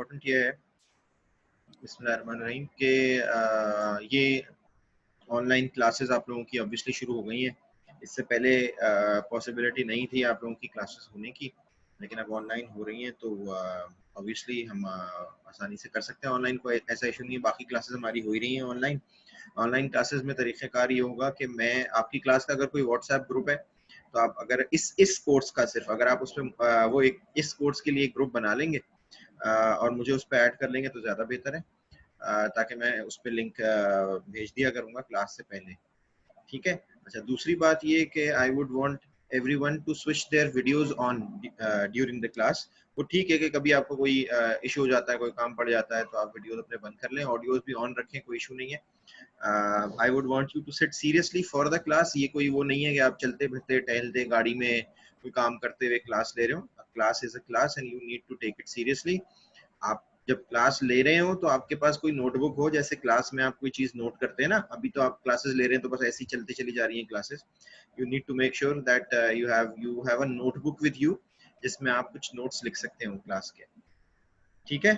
Important ये है बिस्मिल्लाहिर्रहमानिर्रहीम कि ये ऑनलाइन क्लासेस आप लोगों की ऑब्वियसली शुरू हो गई हैं। इससे पहले पॉसिबिलिटी नहीं थी आप लोगों की क्लासेस होने की, लेकिन अब ऑनलाइन हो रही हैं तो ऑब्वियसली हम आसानी से कर सकते हैं ऑनलाइन। कोई ऐसा इशू नहीं है, बाकी क्लासेस हमारी हो ही रही हैं ऑनलाइन। ऑनलाइन क्लासेस में तरीक़ेकार ये होगा कि मैं आपकी क्लास का अगर कोई व्हाट्सएप ग्रुप है तो आप अगर इस कोर्स का सिर्फ अगर आप उसमें वो एक इस कोर्स के लिए एक ग्रुप बना लेंगे और मुझे उस पर ऐड कर लेंगे तो ज़्यादा बेहतर है, ताकि मैं उस पर लिंक भेज दिया करूँगा क्लास से पहले। ठीक है। अच्छा, दूसरी बात ये कि I would want everyone to switch their videos on during the class. वो ठीक है कि कभी आपको कोई इशू हो जाता है, कोई काम पड़ जाता है तो आप वीडियोस अपने बंद कर लें, ऑडियोज भी ऑन रखें, कोई इशू नहीं है। I would want you to sit seriously for the class. ये कोई वो नहीं है कि आप चलते फिरते टहलते गाड़ी में कोई काम करते हुए क्लास ले रहे हो। Class is a class and you need to take it seriously. आप जब क्लास ले रहे हो तो आपके पास कोई नोटबुक हो, जैसे क्लास में आप कोई चीज नोट करते हैं ना, अभी तो आप क्लासेस ले रहे हैं तो बस ऐसी चलती चली जा रही हैं classes. You need to make sure that you have a notebook with you जिसमें आप कुछ नोट्स लिख सकते हो क्लास के। ठीक है।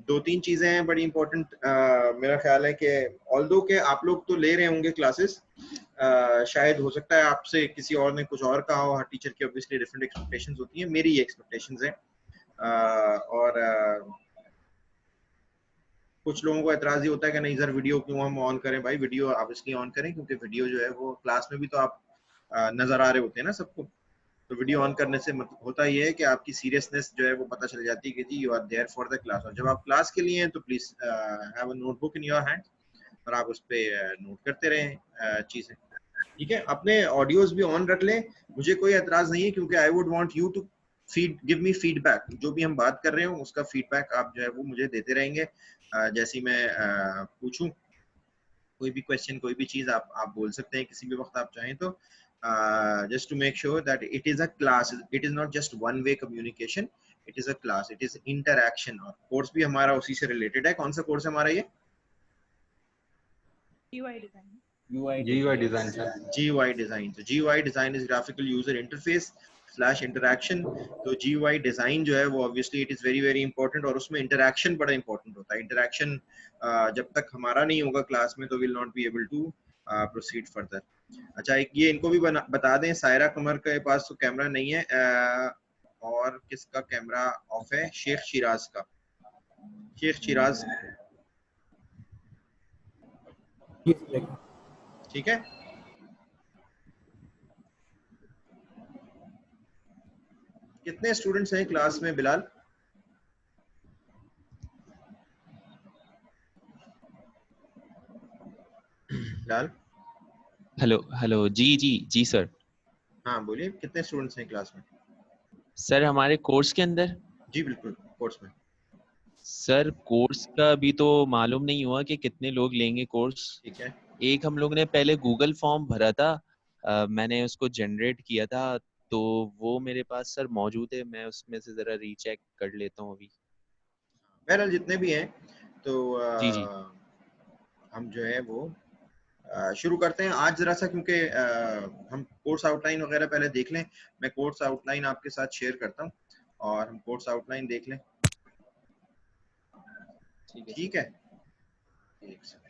दो तीन चीजें हैं बड़ी इंपॉर्टेंट, मेरा ख्याल है कि ऑल्दो के आप लोग तो ले रहे होंगे क्लासेस, शायद हो सकता है आपसे किसी और ने कुछ और कहा हो। हर टीचर की ऑब्वियसली डिफरेंट एक्सपेक्टेशंस होती हैं, मेरी ये एक्सपेक्टेशंस हैं। और कुछ लोगों को एतराज ये होता है कि नहीं सर वीडियो क्यों हम ऑन करें। भाई वीडियो आप इसलिए ऑन करें क्योंकि वीडियो जो है वो क्लास में भी तो आप नजर आ रहे होते हैं ना सबको। तो वीडियो ऑन करने से होता ये है कि आपकी सीरियसनेस जो है वो पता चल जाती है कि जी you are there for the class. और जब आप क्लास के लिए हैं तो please have a notebook in your hand और आप उस पर नोट करते रहें चीजें। ठीक है। अपने ऑडियोज भी ऑन रख लें, मुझे कोई एतराज नहीं है, क्योंकि I would want you to give me feedback. जो भी हम बात कर रहे हो उसका फीडबैक आप जो है वो मुझे देते रहेंगे। जैसे मैं पूछूं कोई भी क्वेश्चन, कोई भी चीज आप बोल सकते हैं किसी भी वक्त आप चाहें तो। Just to make sure that it is a class, it is not just one way communication, it is a class, it is interaction. और कोर्स भी हमारा उसी से रिलेटेड है। कौन सा कोर्स है हमारा ये? GUI design. GUI design sir. GUI design. तो GUI design is graphical user interface / interaction। तो GUI design जो है वो obviously it is very very important, और उसमें interaction बड़ा important होता है। interaction जब तक हमारा नहीं होगा क्लास में तो will not be able to proceed further। अच्छा, एक ये इनको भी बता दें, सायरा कमर के पास तो कैमरा नहीं है, और किसका कैमरा ऑफ है? शेख शिराज का। शेख शिराज, ठीक है। कितने स्टूडेंट्स हैं क्लास में बिलाल? बिलाल, हेलो हेलो, जी जी जी सर। हाँ बोलिए, कितने स्टूडेंट्स हैं क्लास में? सर हमारे कोर्स के अंदर? जी बिल्कुल, कोर्स में। सर कोर्स का अभी तो मालूम नहीं हुआ कि कितने लोग लेंगे कोर्स। ठीक है। एक हम लोग ने पहले गूगल फॉर्म भरा था, मैंने उसको जनरेट किया था, तो वो मेरे पास सर मौजूद है। मैं उसमें से जरा रीचेक कर लेता हूँ अभी। बहरहाल जितने भी हैं तो जी जी हम जो है वो शुरू करते हैं आज जरा सा, क्योंकि हम कोर्स आउटलाइन वगैरह पहले देख लें। मैं कोर्स आउटलाइन आपके साथ शेयर करता हूँ और हम कोर्स आउटलाइन देख लें। ठीक है। एक सेकंड।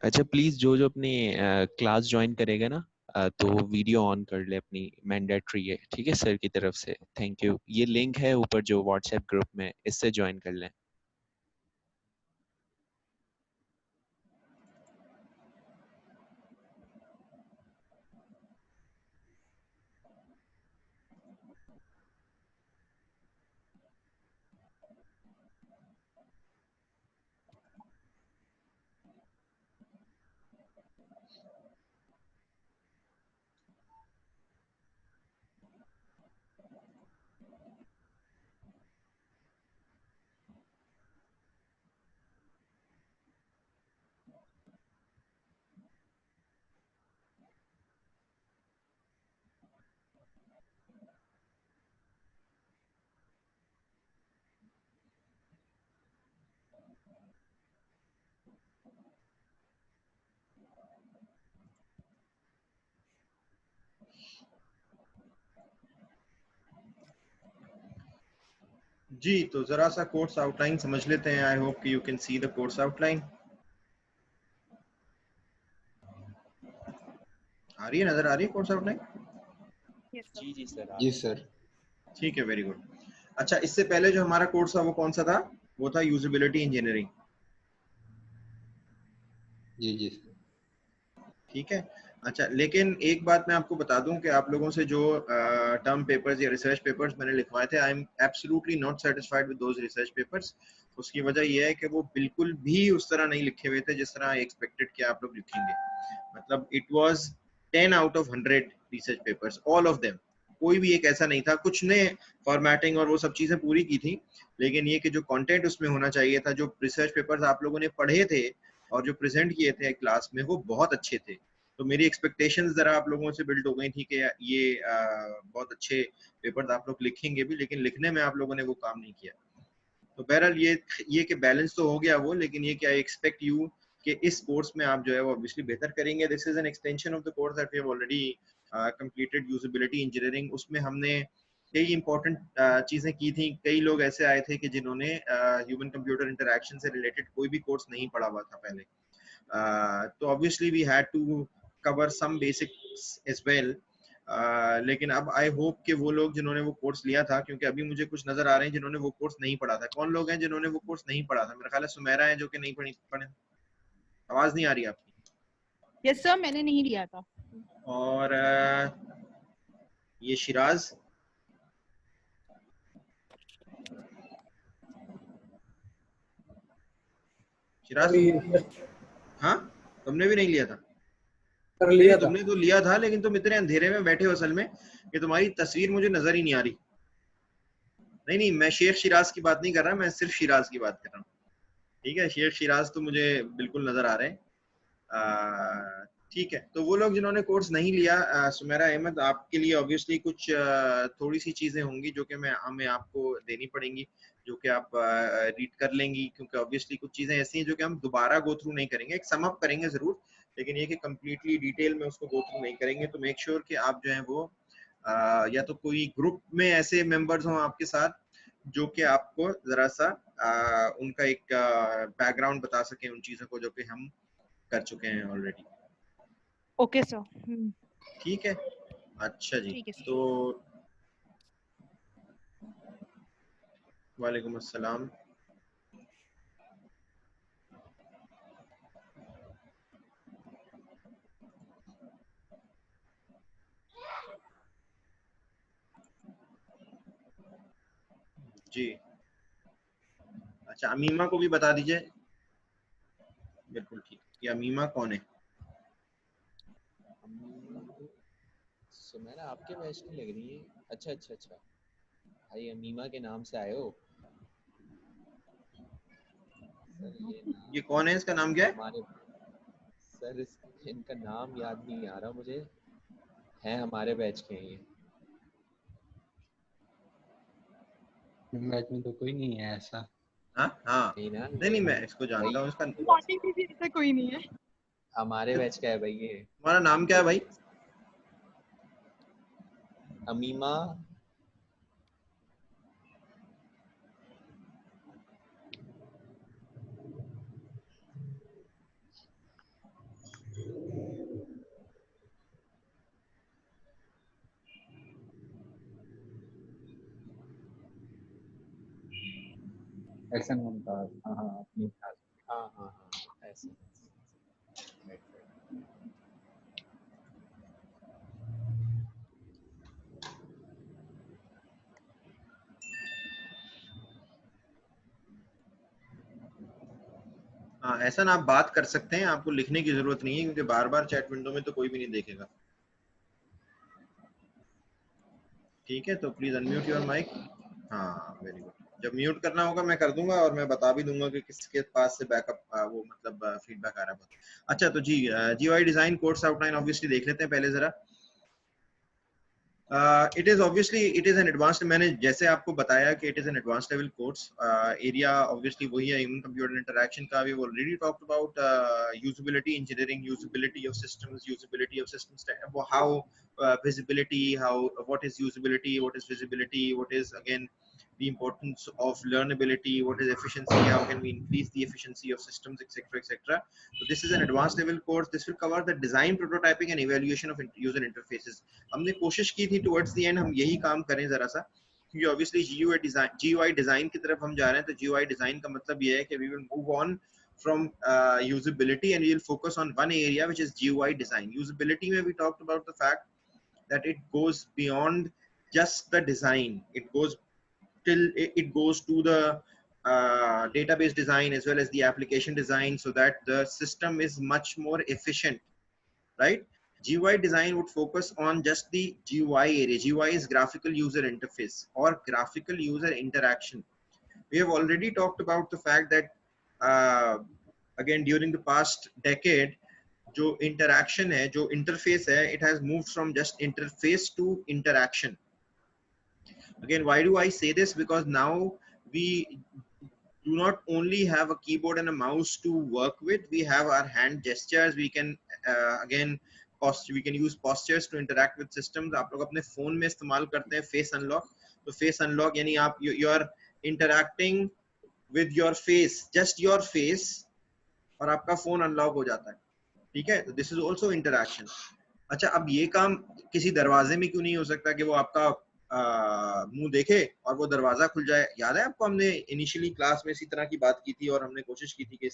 अच्छा प्लीज जो जो अपनी क्लास ज्वाइन करेगा ना, तो वीडियो ऑन कर ले अपनी, मैंडेटरी है। ठीक है सर की तरफ से, थैंक यू। ये लिंक है ऊपर जो व्हाट्सएप ग्रुप में, इससे ज्वाइन कर लें। जी, तो जरा सा कोर्स आउटलाइन समझ लेते हैं। आई होप कि you can see the course outline. आ रही है, नजर आ रही है कोर्स आउटलाइन? जी जी सर। जी सर। ठीक है, वेरी गुड। अच्छा, इससे पहले जो हमारा कोर्स था वो कौन सा था? वो था यूजिबिलिटी इंजीनियरिंग। जी जी। ठीक है। अच्छा, लेकिन एक बात मैं आपको बता दूं कि आप लोगों से जो टर्म पेपर्स या रिसर्च पेपर्स मैंने लिखवाए थे, I am absolutely not satisfied with those research papers. उसकी वजह यह है कि वो बिल्कुल भी उस तरह नहीं लिखे हुए थे जिस तरह आई एक्सपेक्टेड कि आप लोग लिखेंगे। मतलब it was 10 out of 100 research papers, all of them. कोई भी एक ऐसा नहीं था। कुछ ने फॉर्मेटिंग और वो सब चीजें पूरी की थी, लेकिन ये कि जो कंटेंट उसमें होना चाहिए था, जो रिसर्च पेपर्स आप लोगों ने पढ़े थे और जो प्रेजेंट किए थे क्लास में, वो बहुत अच्छे थे। तो मेरी एक्सपेक्टेशंस जरा आप लोगों से बिल्ड हो गई थी कि ये बहुत अच्छे पेपर्स आप लोग लिखेंगे भी, लेकिन लिखने में आप लोगों ने वो काम नहीं किया। तो बहरहाल ये कि बैलेंस तो हो गया वो, लेकिन ये कि आई एक्सपेक्ट यू कि इस कोर्स में आप जो है वो ऑब्वियसली बेहतर करेंगे। This is an extension of the course that we have already completed, usability engineering. उसमें हमने कई इंपॉर्टेंट चीजें की थी। कई लोग ऐसे आए थे कि जिन्होंने ह्यूमन कंप्यूटर इंटरेक्शन से रिलेटेड कोई भी कोर्स नहीं पढ़ा हुआ था पहले। तो obviously we had to cover some basics as well. लेकिन अब आई होप कि वो लोग जिन्होंने वो कोर्स लिया था, क्योंकि अभी मुझे कुछ नजर आ रहे हैं जिन्होंने वो कोर्स नहीं पढ़ा था। कौन लोग हैं जिन्होंने वो कोर्स नहीं पढ़ा था? मेरा ख्याल है सुमेरा है जो कि नहीं पढ़े। आवाज नहीं आ रही आपकी। यस सर, मैंने नहीं लिया था। और ये शिराज, हाँ, तुमने भी नहीं लिया था? नहीं, तुमने तो लिया था, लेकिन तुम इतने अंधेरे में बैठे हो असल में कि तुम्हारी तस्वीर मुझे नजर ही नहीं आ रही। नहीं नहीं, मैं शेख शिराज की बात नहीं कर रहा, मैं सिर्फ शिराज की बात कर रहा हूँ। ठीक है, शेख शिराज तो मुझे बिल्कुल नजर आ रहे हैं। ठीक है, तो वो लोग जिन्होंने कोर्स नहीं लिया, सुमेरा अहमद, आपके लिए ऑब्वियसली कुछ थोड़ी सी चीजें होंगी जो कि हमें आपको देनी पड़ेंगी, जो कि आप रीड कर लेंगी, क्योंकि ऑब्वियसली कुछ चीजें ऐसी हैं जो कि हम दोबारा गो थ्रू नहीं करेंगे। एक सम अप करेंगे जरूर, लेकिन ये कि कंप्लीटली डिटेल में उसको गो थ्रू नहीं करेंगे। तो मेक श्योर कि आप जो है वो या तो कोई ग्रुप में ऐसे मेंबर्स हों आपके साथ जो कि आपको जरा सा उनका एक बैकग्राउंड बता सके उन चीजों को जो कि हम कर चुके हैं ऑलरेडी। Okay sir. ठीक है, अच्छा जी। ठीक है सर। तो वालेकुम अस्सलाम। जी, अच्छा, अमीमा को भी बता दीजिए। बिल्कुल ठीक। ये अमीमा कौन है? सुमेरा आपके बैच की लग रही है। अच्छा अच्छा अच्छा, भाई अमीमा के नाम से आए हो सर? ये कौन है? इसका नाम क्या है? हमारे सर इनका नाम याद नहीं आ रहा मुझे, है हमारे बैच के हैं ये। बैच में तो कोई नहीं है ऐसा। हाँ हाँ, नहीं ना, नहीं नहीं, मैं इसको जानता हूँ। इसका ऐसा कोई नहीं है। हमारे बैच का है भाई ये। तुम्हारा नाम क्या है भाई? अमीमा। ऐसा मुमताज, हाँ हाँ अपनी क्लास। हाँ हाँ हाँ, ऐसे। Right right. हाँ, ऐसा ना आप बात कर सकते हैं, आपको लिखने की जरूरत नहीं है, क्योंकि बार बार चैट विंडो में तो कोई भी नहीं देखेगा। ठीक है, तो प्लीज अनम्यूट योर माइक। हाँ, वेरी गुड। जब म्यूट करना होगा मैं कर दूंगा, और मैं बता भी दूंगा कि किसके पास से बैकअप वो मतलब फीडबैक आ रहा है। अच्छा, तो जी, GUI design course outline obviously देख लेते हैं पहले जरा। It is obviously it is an advanced, मैंने जैसे आपको बताया कि it is an advanced level course. Area obviously वही है, ह्यूमन कंप्यूटर इंटरेक्शन का। We already talked about usability engineering, usability of systems, usability of systems, how visibility, how what is usability, what is visibility, what is again the importance of learnability, what is efficiency, how can we increase the efficiency of systems, etc., etc. So this is an advanced level course. This will cover the design, prototyping and evaluation of user interfaces. हमने कोशिश की थी towards the end हम यही काम करें जरा सा, क्योंकि obviously GUI design की तरफ हम जा रहे हैं, तो GUI design का मतलब ये है कि we will move on from usability and we will focus on one area, which is GUI design. Usability mein we talked about the fact that it goes beyond just the design. It goes to the database design as well as the application design, so that the system is much more efficient, right? GUI design would focus on just the GUI area. GUI is graphical user interface or graphical user interaction. We have already talked about the fact that again during the past decade, जो interaction है, जो interface है, it has moved from just interface to interaction. Again, why do I say this? Because now we do not only have a keyboard and a mouse to work with, we have our hand gestures. We can we can use postures to interact with systems. आप लोग अपने phone में इस्तेमाल करते हैं face unlock. तो face unlock यानी आप you are interacting with your face, just your face, और आपका phone unlock हो जाता है, ठीक है? तो this is also interaction. अच्छा, अब ये काम किसी दरवाजे में क्यों नहीं हो सकता कि वो आपका मुंह देखे और वो दरवाजा खुल जाए? याद है आपको, हमने इनिशियली क्लास में इसी तरह की बात की थी और हमने कोशिश की थी कि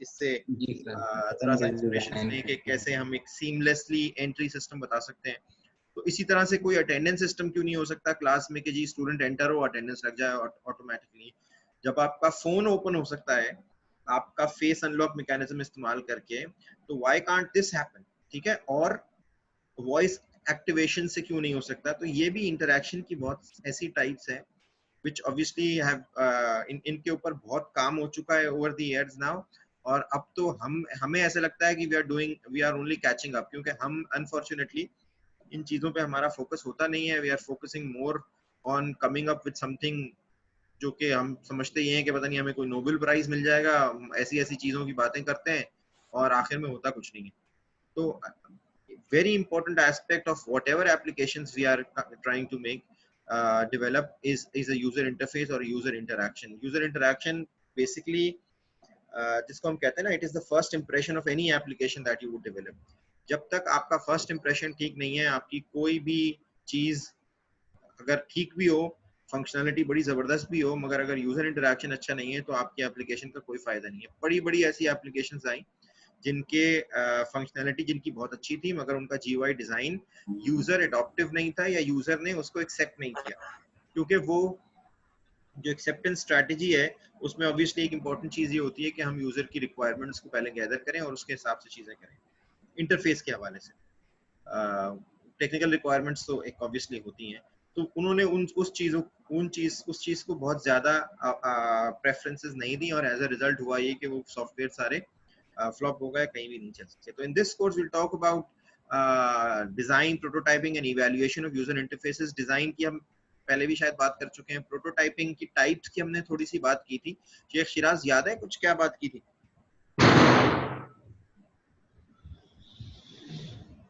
इससे थोड़ा सा इंस्पिरेशन लें कि कैसे हम एक सीमलेसली एंट्री सिस्टम बता सकते हैं. तो इसी तरह से कोई अटेंडेंस सिस्टम क्यों नहीं हो सकता क्लास में कि जी स्टूडेंट एंटर हो, अटेंडेंस लग जाए ऑटोमेटिकली. जब आपका फोन ओपन हो सकता है आपका फेस अनलॉक मैकेनिज्म इस्तेमाल करके, तो व्हाई कांट दिस हैपन, ठीक है? और वॉइस एक्टिवेशन से क्यों नहीं हो सकता? तो ये भी इंटरेक्शन की बहुत ऐसी टाइप्स है which obviously have इनके ऊपर बहुत काम हो चुका है over the years now, और अब तो हमें ऐसा लगता है कि we are only catching up, क्योंकि हम unfortunately इन चीजों पे हमारा फोकस होता नहीं है. We are focusing more on coming up with something जो कि हम समझते ही हैं कि पता नहीं हमें कोई नोबेल प्राइज मिल जाएगा, ऐसी ऐसी चीजों की बातें करते हैं और आखिर में होता कुछ नहीं है. तो very important aspect of whatever applications we are trying to make develop is a user interface or user interaction. User interaction basically जिसको हम कहते हैं ना, it is the first impression of any application that you would develop. जब तक आपका first impression ठीक नहीं है, आपकी कोई भी चीज अगर ठीक भी हो, फंक्शनलिटी बड़ी जबरदस्त भी हो, मगर अगर यूजर इंटरेक्शन अच्छा नहीं है तो आपकी एप्लीकेशन का कोई फायदा नहीं है. बड़ी बड़ी ऐसी एप्लीकेशंस आई जिनके फंक्शनलिटी जिनकी बहुत अच्छी थी, मगर उनका GUI डिजाइन यूजर एडॉप्टिव नहीं था या यूजर ने उसको एक्सेप्ट नहीं किया, क्योंकि वो जो एक्सेप्टेंस स्ट्रेटजी है उसमें ऑब्वियसली एक इंपॉर्टेंट चीज ये होती है कि हम यूजर की रिक्वायरमेंट्स को पहले गैदर करें और उसके हिसाब से चीजें करें. इंटरफेस के हवाले से टेक्निकल रिक्वायरमेंट्स तो एक ऑब्वियसली होती हैं, तो उन्होंने उस चीज को बहुत ज्यादा प्रेफरेंसेस नहीं दी और एज अ रिजल्ट हुआ ये कि वो सॉफ्टवेयर सारे फ्लॉप हो गए, कहीं भी नहीं चल सके. तो in this course will talk about design, prototyping and evaluation of user interfaces. Design की हम पहले भी शायद बात कर चुके हैं. प्रोटोटाइपिंग की टाइप्स की हमने थोड़ी सी बात की थी. शेख शिराज याद है कुछ क्या बात की थी?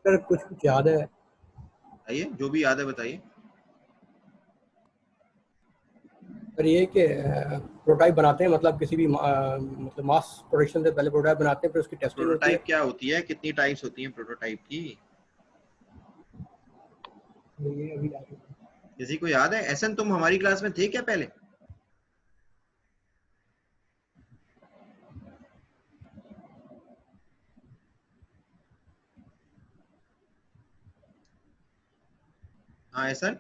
सर कुछ याद है? बताइए, जो भी याद है बताइए. सर ये कि प्रोटोटाइप बनाते हैं, मतलब किसी भी मतलब मास प्रोडक्शन से पहले प्रोटोटाइप बनाते हैं, फिर उसकी टेस्टिंग होती है. प्रोटोटाइप क्या होती है? कितनी टाइप्स होती हैं प्रोटोटाइप की? ये अभी याद है. किसी को याद है? एहसन तुम हमारी क्लास में थे क्या पहले? हाँ एहसन,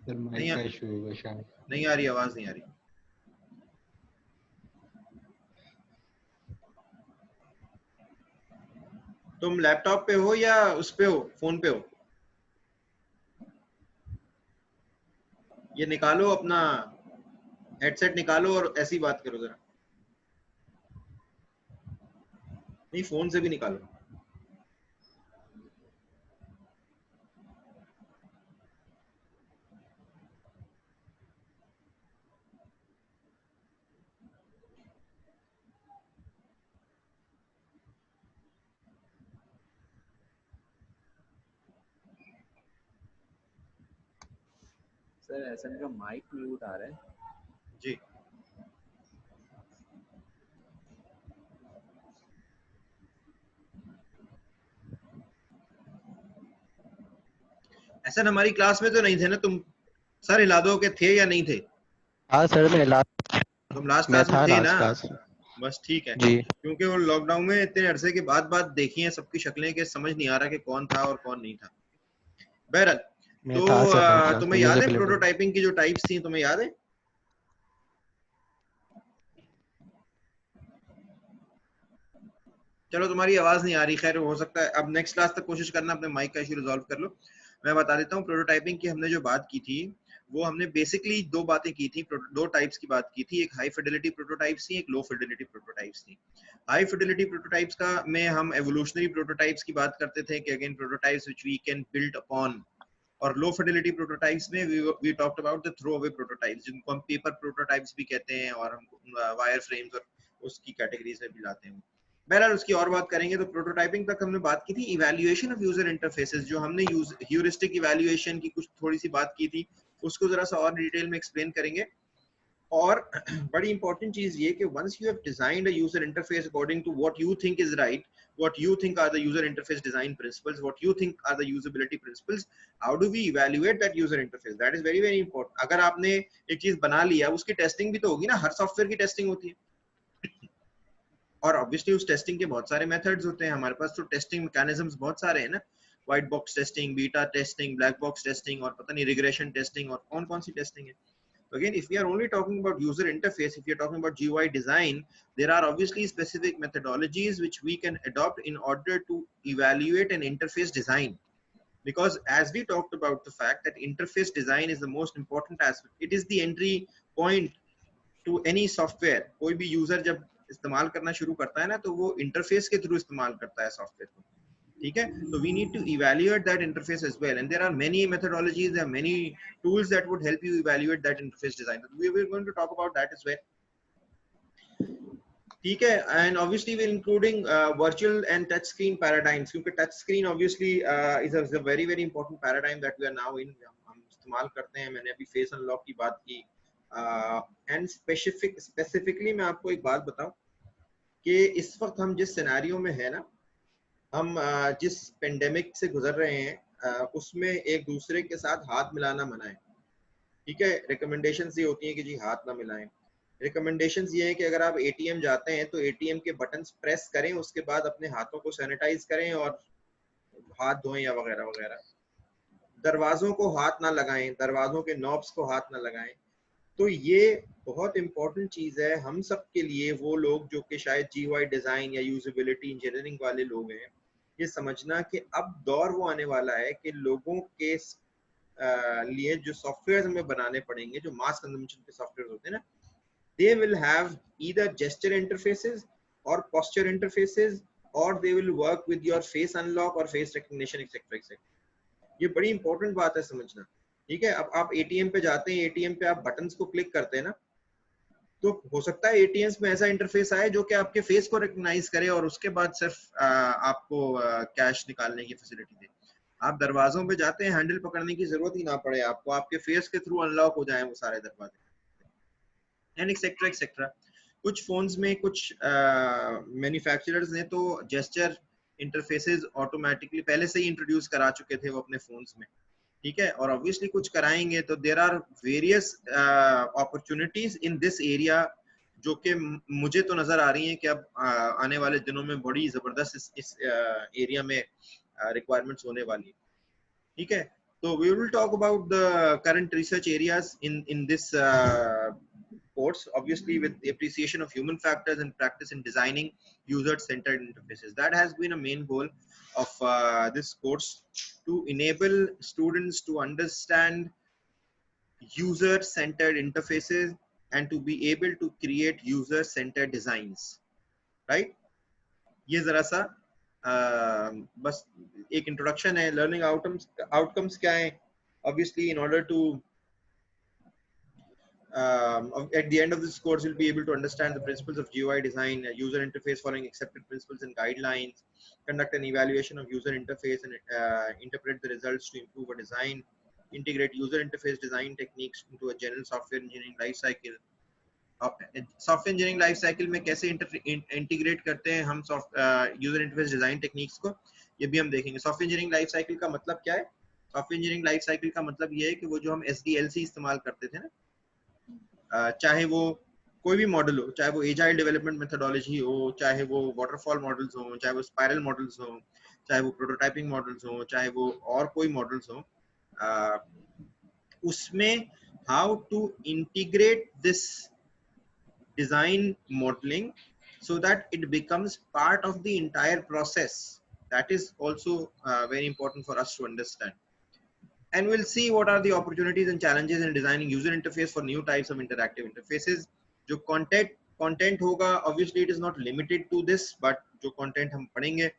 सर माइक का इशू होगा शायद. नहीं आ रही आवाज, नहीं आ रही. तुम लैपटॉप पे हो या उस पे हो, फोन पे हो? ये निकालो अपना हेडसेट निकालो और ऐसी बात करो जरा. नहीं, फोन से भी निकालो. सर एसएन का माइक म्यूट आ रहा है। जी ऐसा हमारी क्लास में तो नहीं थे ना तुम? सर हिला दो के थे या नहीं थे? हाँ सर तुम लास्ट मैं क्लास में था थे लास्ट ना? क्लास। बस ठीक है, जी क्योंकि वो लॉकडाउन में इतने अरसे के बाद देखी हैं सबकी शक्लें के समझ नहीं आ रहा कि कौन था और कौन नहीं था। बहरहाल मैं तो था सर लास्ट क्लास तुम्हें में याद है यूजेबिलिटी। प्रोटोटाइपिंग की जो टाइप्स थी, तुम्हें याद है? चलो तुम्हारी आवाज नहीं आ रही, खैर हो सकता है अब नेक्स्ट क्लास तक कोशिश करना अपने माइक का इशू रिजॉल्व कर लो। मैं बता देता हूँ प्रोटोटाइपिंग की हमने जो बात की थी वो हमने बेसिकली दो बातें की थी, दो टाइप्स की बात की थी। एक हाई फिडेलिटी प्रोटोटाइप्स थी, एक लो फिडेलिटी प्रोटोटाइप्स थी। हाई फिडेलिटी प्रोटोटाइप्स का में हम एवोल्यूशनरी प्रोटोटाइप्स की बात करते थे कि again prototypes which we can build upon, और लो फिडेलिटी प्रोटोटाइप्स में we talked about the throw away prototypes जिनको हम पेपर प्रोटोटाइप्स भी कहते हैं और हम वायर फ्रेम्स और उसकी कैटेगरीज में भी लाते हैं। बहरहाल उसकी और बात करेंगे। तो प्रोटोटाइपिंग तक हमने बात की थी। इवैल्यूएशन ऑफ यूजर इंटरफेसेस जो हमने ह्यूरिस्टिक इवैल्यूएशन की कुछ थोड़ी सी बात की थी, उसको जरा सा और डिटेल में एक्सप्लेन करेंगे। और बड़ी इंपॉर्टेंट चीज ये कि once you have designed a user interface according to what you think is right, what you think are the user interface design principles, what you think are the usability principles, how do we evaluate that user interface? That is very very important. अगर आपने एक चीज बना लिया उसकी testing भी तो होगी ना, हर सॉफ्टवेयर की टेस्टिंग होती है और ऑब्वियसली उस टेस्टिंग के बहुत सारे मेथड्स होते हैं। हमारे पास तो टेस्टिंग मैकेनिज्म्स बहुत सारे हैं ना, white box testing, beta testing, black box testing और पता नहीं रिग्रेशन टेस्टिंग और कौन कौन सी टेस्टिंग है। So again, if we are only talking about user interface, if we are talking about GUI design, there are obviously specific methodologies which we can adopt in order to evaluate an interface design. Because as we talked about the fact that interface design is the most important aspect, it is the entry point to any software. कोई भी user जब इस्तेमाल करना शुरू करता है ना तो वो interface के through इस्तेमाल करता है सॉफ्टवेयर को, ठीक है? So we need to evaluate that interface as well, and there are many methodologies, there are many tools that would help you evaluate that interface design. We are going to talk about that as well, ठीक है? And obviously we're including virtual and touch screen paradigms, क्योंकि touch screen obviously is a very very important paradigm that we are now in, हम इस्तेमाल करते हैं। मैंने अभी face unlock की बात की एंड स्पेसिफिकली मैं आपको एक बात बताऊं कि इस वक्त हम जिस सिनेरियो में है ना, हम जिस पेंडेमिक से गुजर रहे हैं उसमें एक दूसरे के साथ हाथ मिलाना मना है, ठीक है? रिकमेंडेशंस ये होती हैं कि जी हाथ ना मिलाएं। रिकमेंडेशंस ये है कि अगर आप एटीएम जाते हैं तो एटीएम के बटन्स प्रेस करें, उसके बाद अपने हाथों को सैनिटाइज करें और हाथ धोएं या वगैरह वगैरह। दरवाजों को हाथ ना लगाएं, दरवाजों के नॉब्स को हाथ ना लगाएं। तो ये बहुत इंपॉर्टेंट चीज है हम सब के लिए, वो लोग जो कि शायद जीयूआई डिजाइन या यूजेबिलिटी इंजीनियरिंग वाले लोग हैं, ये समझना कि अब दौर वो आने वाला है कि लोगों के लिए जो सॉफ्टवेयर हमें बनाने पड़ेंगे, जो मास कंजम्पशन के सॉफ्टवेयर होते हैं ना, they will have either gesture interfaces or posture interfaces, or they will work with your face unlock or face recognition etc etc. ये बड़ी इंपॉर्टेंट बात है समझना, ठीक है? अब आप एटीएम पे जाते हैं, एटीएम पे आप बटन्स को क्लिक करते हैं ना, तो हो सकता है एटीएम्स में ऐसा इंटरफेस आए जो कि आपके फेस को रिकॉग्नाइज करे और उसके बाद सिर्फ आपको कैश निकालने की फैसिलिटी दे। आप दरवाजों पे जाते हैं, हैंडल पकड़ने की जरूरत ही ना पड़े आपको, आपके फेस के थ्रू अनलॉक हो जाए वो सारे दरवाजे एंड एक्सेट्रा एक्सेट्रा। कुछ फोन्स में कुछ मैन्युफैक्चरर्स ने तो जेस्चर इंटरफेसेस ऑटोमेटिकली पहले से ही इंट्रोड्यूस करा चुके थे वो अपने फोन्स में, ठीक है? और ऑब्वियसली कुछ कराएंगे। तो there are various opportunities in this area जो कि मुझे तो नजर आ रही हैं कि अब आने वाले दिनों में बड़ी जबरदस्त इस एरिया में रिक्वायरमेंट्स होने वाली है, ठीक है? तो we will talk about the current research areas in this course, obviously with the appreciation of human factors and practice in designing user-centered interfaces. That has been a main goal of this course, to enable students to understand user-centered interfaces and to be able to create user-centered designs, right? ये जरा सा बस एक introduction है। Learning outcomes क्या है? Obviously in order to at the end of this course you'll be able to understand the principles of GUI design, user interface following accepted principles and guidelines, conduct an evaluation of user interface and interpret the results to improve a design, integrate user interface design techniques into a general software engineering life cycle. Software engineering life cycle में कैसे integrate करते हैं हम user interface design techniques को, ये भी हम देखेंगे। सॉफ्टवेयर इंजीनियरिंग लाइफ साइकिल का मतलब क्या है? सॉफ्टवेयर इंजीनियरिंग लाइफ साइकिल का मतलब ये है कि वो जो हम SDLC इस्तेमाल करते थे ना, चाहे वो कोई भी मॉडल हो, चाहे वो एजाइल डेवलपमेंट मेथोडोलॉजी हो, चाहे वो वाटरफॉल मॉडल्स हो, चाहे वो स्पाइरल मॉडल्स हो, चाहे वो प्रोटोटाइपिंग मॉडल्स हो, चाहे वो और कोई मॉडल्स हो, उसमें how to integrate this design modeling so that it becomes part of the entire process. That is also very important for us to understand. And we'll see what are the opportunities and challenges in designing user interface for new types of interactive interfaces. जो content होगा, obviously it is not limited to this, but जो content हम पढ़ेंगे,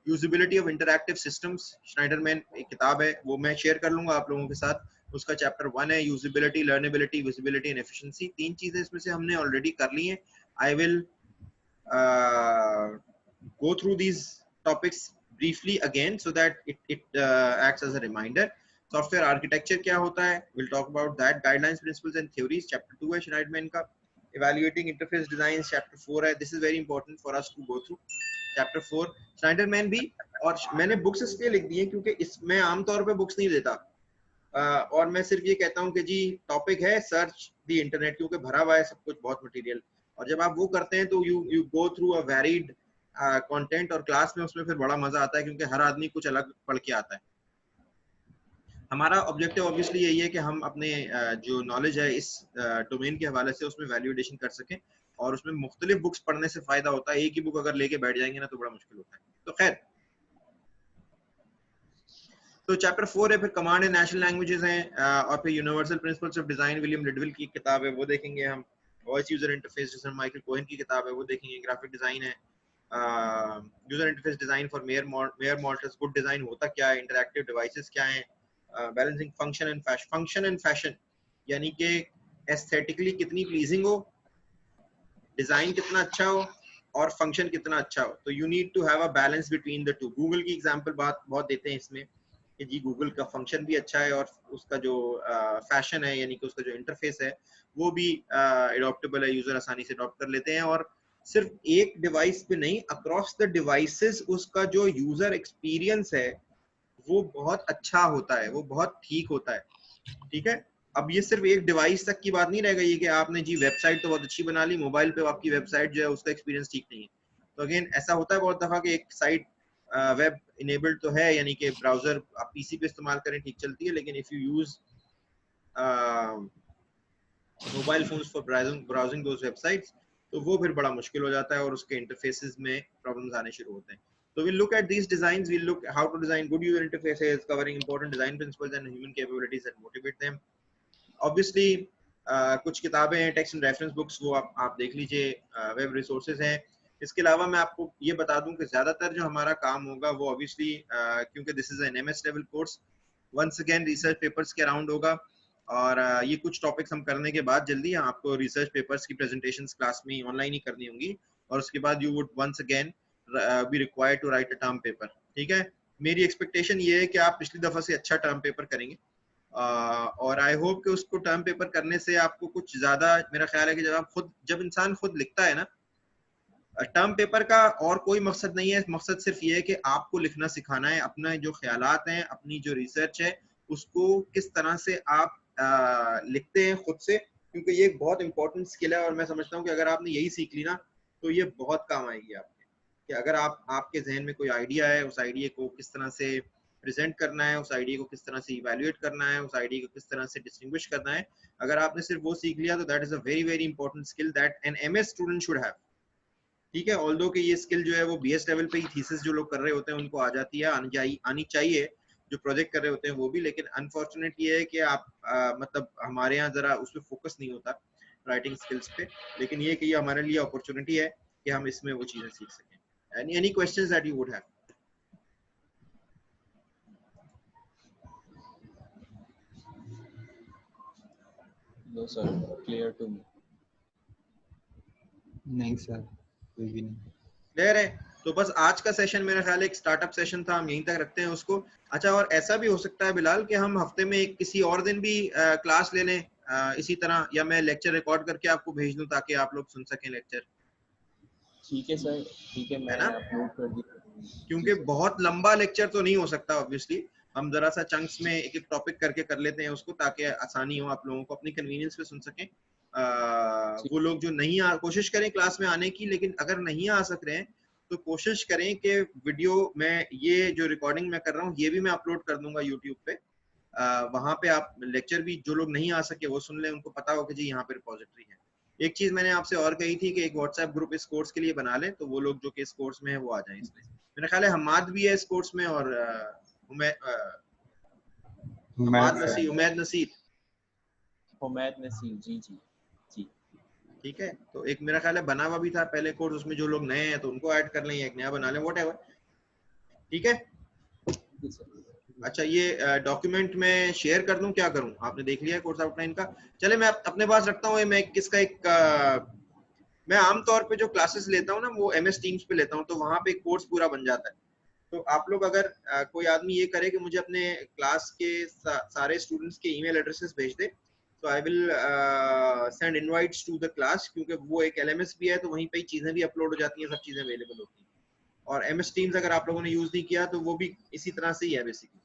usability of interactive systems, Schneiderman एक किताब है, वो मैं शेयर कर लूंगा आप लोगों के साथ। उसका चैप्टर 1 है यूजिबिलिटी, लर्नेबिलिटी, विजिबिलिटी एंड एफिशिएंसी। 3 चीजें इसमें से हमने ऑलरेडी कर ली हैं। I will go through these topics briefly again so that it acts as a reminder. Software architecture क्या होता है, we'll talk about that. Guidelines, principles and theories, chapter 2 है Schneiderman का। Evaluating interface designs, chapter 4 है। This is very important for us to go through. chapter 4 Schneiderman भी, और मैंने books इसलिए लिख दी है क्योंकि इसमें आमतौर पे बुक्स नहीं देता, और मैं सिर्फ ये कहता हूँ कि जी टॉपिक है सर्च दी इंटरनेट, क्योंकि भरा हुआ है सब कुछ, बहुत मटेरियल, और जब आप वो करते हैं तो you go through a varied content, और क्लास में उसमें फिर बड़ा मजा आता है क्योंकि हर आदमी कुछ अलग पढ़ के आता है। हमारा ऑब्जेक्टिव ऑब्वियसली यही है कि हम अपने जो नॉलेज है इस डोमेन के हवाले से उसमें वैल्यूएशन कर सकें, और उसमें मुख्तलिफ बुक्स पढ़ने से फायदा होता है। एक ही बुक अगर लेके बैठ जाएंगे ना तो बड़ा मुश्किल होता है। तो खैर, तो चैप्टर 4 है, फिर कमांड एंड नेशनल लैंग्वेजेस हैं, और फिर universal principles of design, William Lidwell की किताब है वो देखेंगे हम। वॉइस यूजर इंटरफेस जैसे माइकल कोहेन की किताब है वो देखेंगे। ग्राफिक डिजाइन है, user interface design for mere mortals, good design होता क्या है, इंटरैक्टिव डिवाइसेस क्या हैं, बैलेंसिंग फंक्शन एंड फैशन, यानी कि एस्थेटिकली कितनी प्लीजिंग हो, डिजाइन कितना अच्छा हो और फंक्शन कितना अच्छा हो। तो you need to have a balance between the two. Google की एग्जांपल बहुत देते हैं इसमें कि जी गूगल का फंक्शन भी अच्छा है और उसका जो फैशन है, यानी कि उसका जो इंटरफेस है वो भी एडॉप्टेबल है, यूजर आसानी से अडॉप्ट कर लेते हैं। और सिर्फ एक डिवाइस पे नहीं, अक्रॉस द डिवाइसेस उसका जो यूजर एक्सपीरियंस है वो बहुत अच्छा होता है, वो बहुत ठीक होता है। ठीक है, अब ये सिर्फ एक डिवाइस तक की बात नहीं रह गई कि आपने जी वेबसाइट तो बहुत अच्छी बना ली, मोबाइल पे आपकी वेबसाइट जो है उसका एक्सपीरियंस ठीक नहीं है। तो अगेन ऐसा होता है बहुत दफा कि एक साइट वेब इनेबल्ड तो है, यानी कि ब्राउजर आप पीसी पे इस्तेमाल करें ठीक चलती है, लेकिन if you use mobile phones for browsing those websites तो वो फिर बड़ा मुश्किल हो जाता है और उसके इंटरफेसेस में प्रॉब्लम्स आने शुरू होते हैं। So we'll look at these designs. We'll look how to design good user interfaces, covering important design principles and human capabilities that motivate them. Obviously, कुछ किताबें हैं, टेक्स्ट एंड रेफरेंस बुक्स, वो आप देख लीजिए, वेब रिसोर्सेज हैं। इसके अलावा मैं आपको ये बता दूं कि ज़्यादातर जो हमारा काम होगा वो ऑब्वियसली, क्योंकि this is an MS level course, once again research papers के अराउंड होगा, और ये कुछ टॉपिक्स हम करने के बाद जल्दी आपको रिसर्च पेपर्स की प्रेजेंटेशंस क्लास में ऑनलाइन ही करनी होंगी, और उसके बाद you would once again be required to write a term paper. ठीक है, मेरी एक्सपेक्टेशन ये है कि आप पिछली दफ़ा से अच्छा टर्म पेपर करेंगे, और आई होप कि उसको टर्म पेपर करने से आपको कुछ ज़्यादा, मेरा ख्याल है कि जब इंसान खुद लिखता है ना, टर्म पेपर का और कोई मकसद नहीं है, मकसद सिर्फ ये है कि आपको लिखना सिखाना है, अपना जो ख्यालात हैं, अपनी जो रिसर्च है उसको किस तरह से आप लिखते हैं खुद से, क्योंकि ये एक बहुत इंपॉर्टेंट स्किल है। और मैं समझता हूँ कि अगर आपने यही सीख ली ना तो ये बहुत काम आएगी आपके, कि अगर आपके जहन में कोई आइडिया है, उस आइडिया को किस तरह से प्रेजेंट करना है, उस आइडिया को किस तरह से इवैल्यूएट करना है, उस आइडिया को किस तरह से डिस्टिंग्विश करना है, अगर आपने सिर्फ वो सीख लिया तो that is a very very important skill that an MS student should have. ठीक है, ऑल्दो कि ये स्किल जो है वो BS लेवल पे ही थीसिस जो लोग कर रहे होते हैं उनको आ जाती है, आनी चाहिए, जो प्रोजेक्ट कर रहे होते हैं वो भी, लेकिन अनफॉर्चुनेट ये है कि आप मतलब हमारे यहाँ जरा उस पर फोकस नहीं होता राइटिंग स्किल्स पे, लेकिन ये कि ये हमारे लिए अपॉर्चुनिटी है कि हम इसमें वो चीजें सीख सकें। Any questions that you would have? No sir, clear to me. नहीं सर, कोई भी नहीं। क्लियर है? तो बस आज का सेशन मेरा ख्याल एक स्टार्टअप सेशन था, हम यहीं तक रखते हैं उसको। अच्छा, और ऐसा भी हो सकता है बिलाल कि हम हफ्ते में किसी और दिन भी क्लास ले लें इसी तरह, या मैं लेक्चर रिकॉर्ड करके आपको भेज दूं ताकि आप लोग सुन सकें लेक्चर। ठीक है सर, ठीक है, मैं ना? अपलोड कर दूँ क्योंकि बहुत लंबा लेक्चर तो नहीं हो सकता ऑब्वियसली, हम जरा सा चंक्स में एक एक टॉपिक करके कर लेते हैं उसको, ताकि आसानी हो, आप लोगों को अपनी कन्वीनियंस पे सुन सकें। वो लोग जो नहीं कोशिश करें क्लास में आने की, लेकिन अगर नहीं आ सक रहे हैं तो कोशिश करें कि वीडियो में ये जो रिकॉर्डिंग मैं कर रहा हूँ ये भी मैं अपलोड कर दूंगा यूट्यूब पे। वहां पे आप लेक्चर भी जो लोग नहीं आ सके वो सुन लें, उनको पता हो कि जी यहाँ पे रिपोजिटरी है। एक चीज मैंने आपसे और कही थी कि एक व्हाट्सएप ग्रुप इस कोर्स के लिए बना लें, तो वो लोग जो कि इस कोर्स में है वो आ जाएं इसमें। मेरा ख्याल है हमाद भी है इस कोर्स में, और उमैद नसीर, हुमैद नसीर, जी जी जी। ठीक है। तो एक मेरा ख्याल है बना हुआ भी था पहले कोर्स, उसमें जो लोग नए हैं तो उनको ऐड कर लें या एक नया बना लें, व्हाटएवर। ठीक है। अच्छा, ये डॉक्यूमेंट में शेयर कर दूं, क्या करूं? आपने देख लिया कोर्स आउटलाइन का। चले मैं अपने पास रखता हूँ। मैं किसका मैं आमतौर पे जो क्लासेस लेता हूँ ना वो MS टीम्स पे लेता हूँ, तो वहां पे एक कोर्स पूरा बन जाता है। तो आप लोग अगर कोई आदमी ये करे कि मुझे अपने क्लास के सारे स्टूडेंट्स के ईमेल एड्रेसेस भेज दे, तो I will send invites to the class, क्योंकि वो एक LMS भी है तो वहीं पे चीजें भी अपलोड हो जाती हैं, सब चीजें अवेलेबल होती हैं। और MS टीम्स अगर आप लोगों ने यूज नहीं किया तो वो भी इसी तरह से ही है, बेसिकली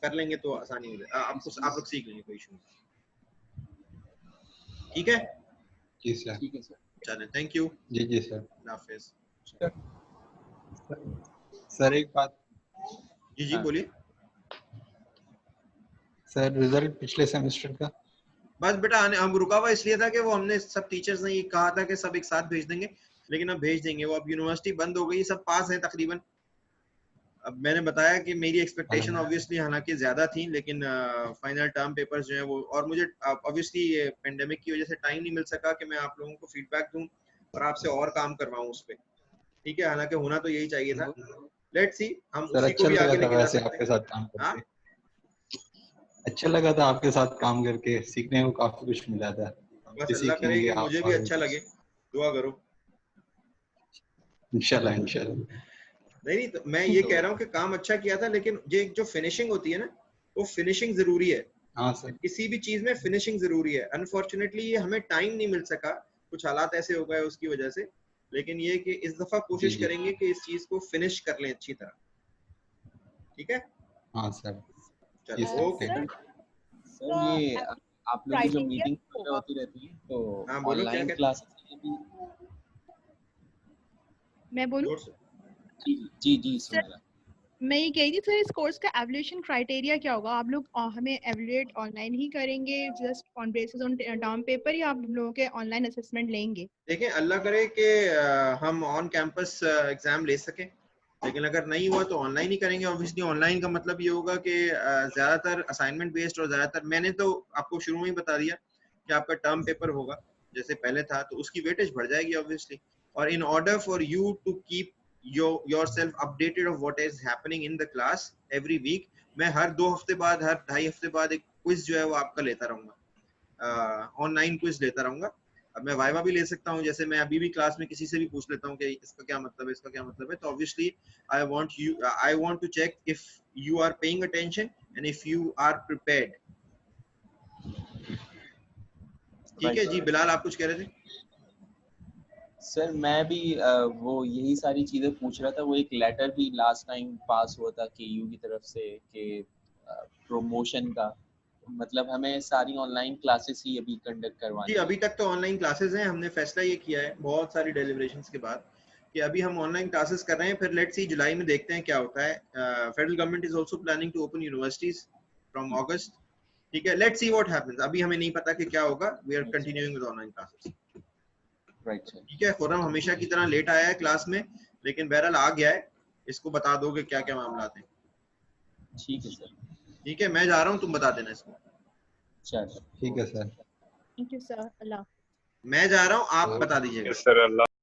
कर लेंगे तो आसानी हो जाए, आप लोग सीख लेंगे, कोई इशू नहीं। ठीक है जी सर। ठीक है सर, चलें, थैंक यू। जी जी सर। हाफिज। सर एक बात, जी जी हाँ। बोलिए। सर रिजल्ट पिछले सेमेस्टर का बस बेटा हम रुका हुआ इसलिए था कि वो हमने सब टीचर्स ने ये कहा था कि सब एक साथ भेज देंगे, लेकिन अब भेज देंगे। वो अब यूनिवर्सिटी बंद हो गई, सब पास हैं तकरीबन। अब मैंने बताया कि मेरी एक्सपेक्टेशन ऑब्वियसली हालांकि ज्यादा थी, लेकिन फाइनल टर्म पेपर्स जो है वो, और मुझे ऑब्वियसली ये पेंडेमिक की वजह से टाइम नहीं मिल सका कि मैं आप लोगों को फीडबैक दूं और आपसे और काम करवाऊं उस पर। ठीक है, हालांकि होना तो यही चाहिए था। लेट्स सी, हम सर उसी को अच्छा भी लगा आगे था लेके जा वैसे सकते आपके हैं। साथ काम हाँ, करके, अच्छा लगा था आपके साथ काम करके, सीखने को काफी कुछ मिला था। बस भी अल्लाह करे सीखेंगे कि आप मुझे भी और अच्छा लगे, दुआ करो। इंशाल्लाह इंशाल्लाह। नहीं तो मैं ये कह रहा हूँ कि काम अच्छा किया था, लेकिन ये जो फिनिशिंग होती है ना, वो फिनिशिंग जरूरी है। हाँ सर। किसी भी चीज में फिनिशिंग जरूरी है। अनफॉर्चुनेटली ये हमें टाइम नहीं मिल सका, कुछ हालात ऐसे हो गए उसकी वजह से, लेकिन ये कि इस दफा कोशिश जी। करेंगे कि इस चीज को फिनिश कर लें अच्छी तरह। ठीक है, हाँ सर। चलो सर, ओके। सर सर ये आप लोगों की जो क्राइटेरिया मीटिंग होगा। होती रहती है तो हाँ बोलो, क्या ऑनलाइन कहते क्लासेस के लिए भी। मैं बोलूं? जोर से। जी जी जी सर सुमेरा। मैं ये कह रही थी सर, इस कोर्स का एवल्यूएशन क्राइटेरिया क्या होगा? आप लोग हमें एवल्यूएट ऑनलाइन ही करेंगे just on basis on term paper, या आप लोगों के ऑनलाइन असेसमेंट लेंगे? देखें, अल्लाह करे कि हम ऑन कैंपस एग्जाम ले सकें, लेकिन अगर नहीं हुआ तो ऑनलाइन ही करेंगे। ऑब्वियसली ऑनलाइन का मतलब ये होगा कि ज्यादातर असाइनमेंट बेस्ड, और ज्यादातर मैंने तो आपको शुरू में ही बता दिया कि आपका टर्म पेपर होगा जैसे पहले था, तो उसकी वेटेज बढ़ जाएगी ऑब्वियसली। और in order for you to keep yourself updated of what is happening in the class every week, मैं हर 2 हफ्ते बाद, हर 2.5 हफ्ते बाद एक क्विज जो है वो आपका लेता रहूंगा, ऑनलाइन क्विज लेता रहूंगा। अब मैं वाइवा भी ले सकता हूँ, जैसे मैं अभी भी क्लास में किसी से भी पूछ लेता हूँ कि इसका क्या मतलब है, इसका क्या मतलब है। तो obviously I want to check if you are paying attention and if you are prepared. ठीक है जी, बिलाल आप कुछ कह रहे थे? सर मैं भी वो यही सारी चीजें पूछ रहा था। वो एक लेटर भी लास्ट टाइम पास हुआ था KU की तरफ से कि प्रमोशन का, मतलब हमें सारी ऑनलाइन क्लासेस ही अभी कंडक्ट जी, करवानी अभी है। तक तो ऑनलाइन क्लासेस हैं। हमने फैसला ये किया है बहुत सारी डेलिब्रेशंस के बाद कि अभी हम ऑनलाइन क्लासेस कर रहे हैं। फिर लेट्स सी जुलाई में देखते हैं क्या होता है। Federal government is also planning to open universities from August. ठीक है, लेट्स सी व्हाट हैपेंस। अभी हमें नहीं पता कि क्या होगा। We are continuing with online classes. Right sir. ठीक है, खुरम हमेशा की तरह लेट आया है क्लास में, लेकिन बहरहाल आ गया है। इसको बता दो कि क्या क्या मामला हैं। ठीक है सर। ठीक है, मैं जा रहा हूँ, तुम बता देना इसको। चलो ठीक है सर। Thank you sir. अल्लाह। मैं जा रहा हूँ, आप बता दीजिएगा। सर अल्लाह